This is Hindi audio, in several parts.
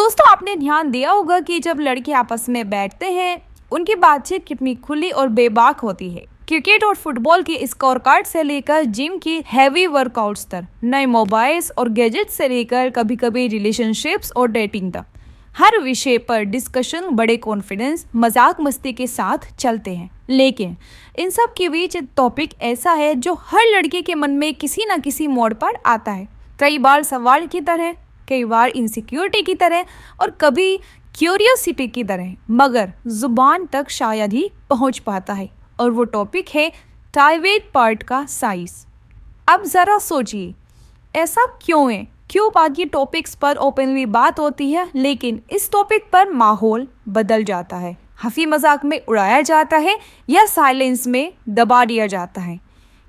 दोस्तों, आपने ध्यान दिया होगा कि जब लड़के आपस में बैठते हैं उनकी बातचीत कितनी खुली और बेबाक होती है। क्रिकेट और फुटबॉल की स्कोर कार्ड से लेकर जिम की हैवी वर्कआउट्स तक, नए मोबाइल्स और गैजेट्स से लेकर कभी कभी रिलेशनशिप्स और डेटिंग तक, हर विषय पर डिस्कशन बड़े कॉन्फिडेंस मजाक मस्ती के साथ चलते हैं। लेकिन इन सब के बीच एक टॉपिक ऐसा है जो हर लड़के के मन में किसी न किसी मोड़ पर आता है। कई बार सवाल की तरह, कई बार इनसिक्योरिटी की तरह और कभी क्यूरियोसिटी की तरह, मगर जुबान तक शायद ही पहुंच पाता है। और वो टॉपिक है प्राइवेट पार्ट का साइज। अब ज़रा सोचिए, ऐसा क्यों है? क्यों बाकी टॉपिक्स पर ओपनली बात होती है लेकिन इस टॉपिक पर माहौल बदल जाता है, हंसी मजाक में उड़ाया जाता है या साइलेंस में दबा दिया जाता है?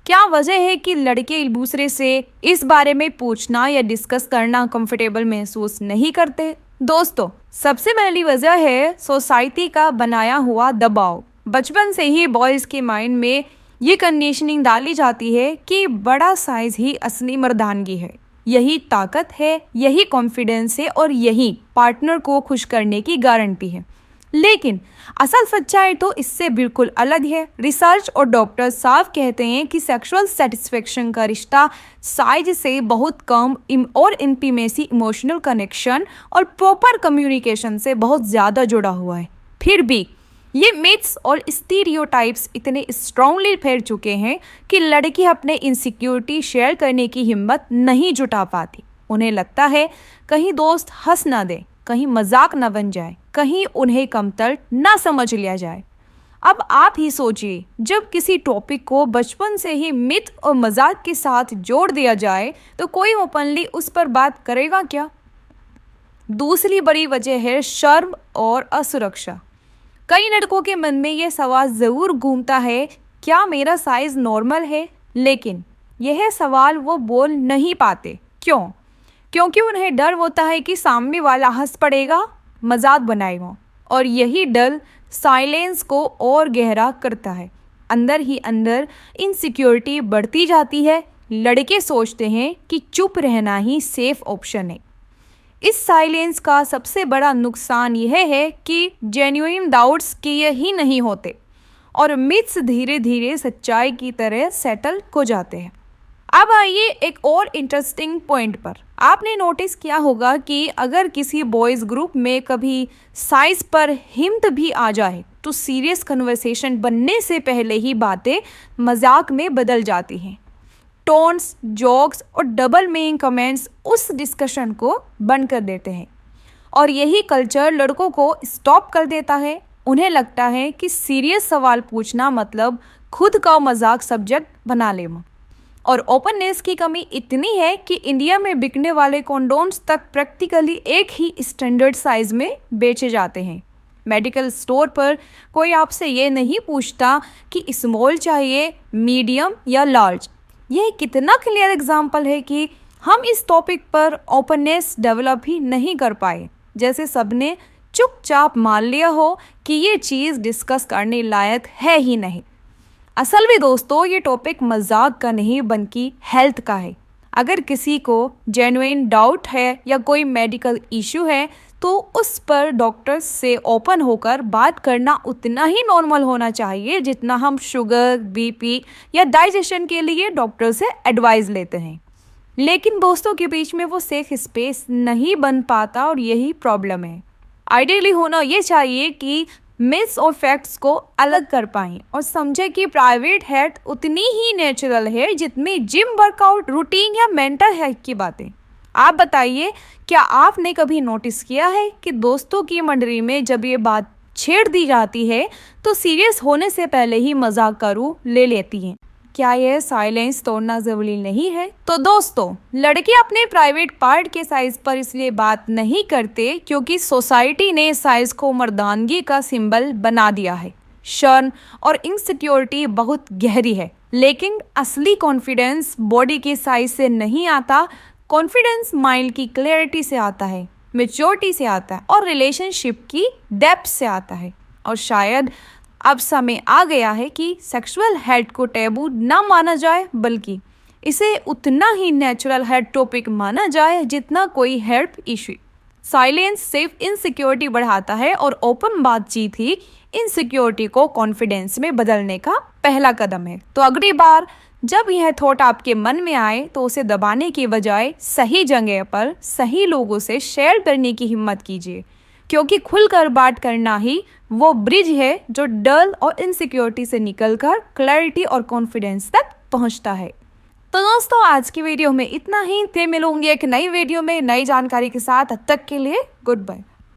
क्या वजह है कि लड़के एक दूसरे से इस बारे में पूछना या डिस्कस करना कंफर्टेबल महसूस नहीं करते? दोस्तों, सबसे पहली वजह है सोसाइटी का बनाया हुआ दबाव। बचपन से ही बॉयज़ के माइंड में ये कंडीशनिंग डाली जाती है कि बड़ा साइज ही असली मर्दानगी है, यही ताकत है, यही कॉन्फिडेंस है और यही पार्टनर को खुश करने की गारंटी है। लेकिन असल सच्चाई तो इससे बिल्कुल अलग है। रिसर्च और डॉक्टर साफ कहते हैं कि सेक्सुअल सेटिस्फेक्शन का रिश्ता साइज से बहुत कम और इंटीमेसी, इमोशनल कनेक्शन और प्रॉपर कम्युनिकेशन से बहुत ज़्यादा जुड़ा हुआ है। फिर भी ये मिथ्स और स्टीरियोटाइप्स इतने स्ट्रांगली फैल चुके हैं कि लड़की अपने इनसिक्योरिटी शेयर करने की हिम्मत नहीं जुटा पाती। उन्हें लगता है कहीं दोस्त हंस ना दे, कहीं मजाक न बन जाए, कहीं उन्हें कमतर ना समझ लिया जाए। अब आप ही सोचिए, जब किसी टॉपिक को बचपन से ही मिथ और मजाक के साथ जोड़ दिया जाए तो कोई ओपनली उस पर बात करेगा क्या? दूसरी बड़ी वजह है शर्म और असुरक्षा। कई लड़कों के मन में यह सवाल ज़रूर घूमता है, क्या मेरा साइज नॉर्मल है? लेकिन यह सवाल वो बोल नहीं पाते। क्यों? क्योंकि उन्हें डर होता है कि सामने वाला हंस पड़ेगा, मजाक बनाएगा, और यही डर साइलेंस को और गहरा करता है। अंदर ही अंदर इनसिक्योरिटी बढ़ती जाती है। लड़के सोचते हैं कि चुप रहना ही सेफ ऑप्शन है। इस साइलेंस का सबसे बड़ा नुकसान यह है कि जेन्युइन डाउट्स क्लियर ही नहीं होते और मिथ्स धीरे धीरे सच्चाई की तरह सेटल हो जाते हैं। अब आइए एक और इंटरेस्टिंग पॉइंट पर। आपने नोटिस किया होगा कि अगर किसी बॉयज़ ग्रुप में कभी साइज पर हिंट भी आ जाए तो सीरियस कन्वर्सेशन बनने से पहले ही बातें मजाक में बदल जाती हैं। टोन्स, जोक्स और डबल मीनिंग कमेंट्स उस डिस्कशन को बंद कर देते हैं और यही कल्चर लड़कों को स्टॉप कर देता है। उन्हें लगता है कि सीरियस सवाल पूछना मतलब खुद का मजाक सब्जेक्ट बना लेना। और ओपननेस की कमी इतनी है कि इंडिया में बिकने वाले कॉन्डोम्स तक प्रैक्टिकली एक ही स्टैंडर्ड साइज में बेचे जाते हैं। मेडिकल स्टोर पर कोई आपसे ये नहीं पूछता कि स्मॉल चाहिए, मीडियम या लार्ज। यह कितना क्लियर एग्जाम्पल है कि हम इस टॉपिक पर ओपननेस डेवलप ही नहीं कर पाए, जैसे सबने चुपचाप मान लिया हो कि ये चीज़ डिस्कस करने लायक है ही नहीं। असल में दोस्तों, ये टॉपिक मजाक का नहीं बल्कि हेल्थ का है। अगर किसी को जेन्युइन डाउट है या कोई मेडिकल इशू है तो उस पर डॉक्टर से ओपन होकर बात करना उतना ही नॉर्मल होना चाहिए जितना हम शुगर, बीपी या डाइजेशन के लिए डॉक्टर से एडवाइस लेते हैं। लेकिन दोस्तों के बीच में वो सेफ स्पेस नहीं बन पाता और यही प्रॉब्लम है। आइडियली होना ये चाहिए कि मिथ्स और फैक्ट्स को अलग कर पाएं और समझे कि प्राइवेट हेल्थ उतनी ही नेचुरल है जितनी जिम, वर्कआउट, रूटीन या मेंटल हेल्थ की बातें। आप बताइए, क्या आपने कभी नोटिस किया है कि दोस्तों की मंडली में जब ये बात छेड़ दी जाती है तो सीरियस होने से पहले ही मजाक का रूप ले लेती हैं? क्या यह साइलेंस तोड़ना ज़रूरी नहीं है? तो दोस्तों, लड़के अपने प्राइवेट पार्ट के साइज पर इसलिए बात नहीं करते क्योंकि सोसाइटी ने साइज को मर्दानगी का सिंबल बना दिया है। शर्म और इनसिक्योरिटी बहुत गहरी है, लेकिन असली कॉन्फिडेंस बॉडी के साइज से नहीं आता। कॉन्फिडेंस माइंड की क्लैरिटी से आता है, मैच्योरिटी से आता है और रिलेशनशिप की डेप्थ से आता है। और शायद अब समय आ गया है कि सेक्सुअल हेल्थ को टैबू ना माना जाए, बल्कि इसे उतना ही नेचुरल हेल्थ टॉपिक माना जाए जितना कोई हेल्थ इशू। साइलेंस सिर्फ इनसिक्योरिटी बढ़ाता है और ओपन बातचीत ही इनसिक्योरिटी को कॉन्फिडेंस में बदलने का पहला कदम है। तो अगली बार जब यह थॉट आपके मन में आए तो उसे दबाने की बजाय सही जगह पर सही लोगों से शेयर करने की हिम्मत कीजिए, क्योंकि खुलकर बात करना ही वो ब्रिज है जो डर और इनसिक्योरिटी से निकलकर क्लैरिटी और कॉन्फिडेंस तक पहुंचता है। तो दोस्तों, आज की वीडियो में इतना ही। फिर मिलूंगी एक नई वीडियो में नई जानकारी के साथ। तब तक के लिए गुड बाय।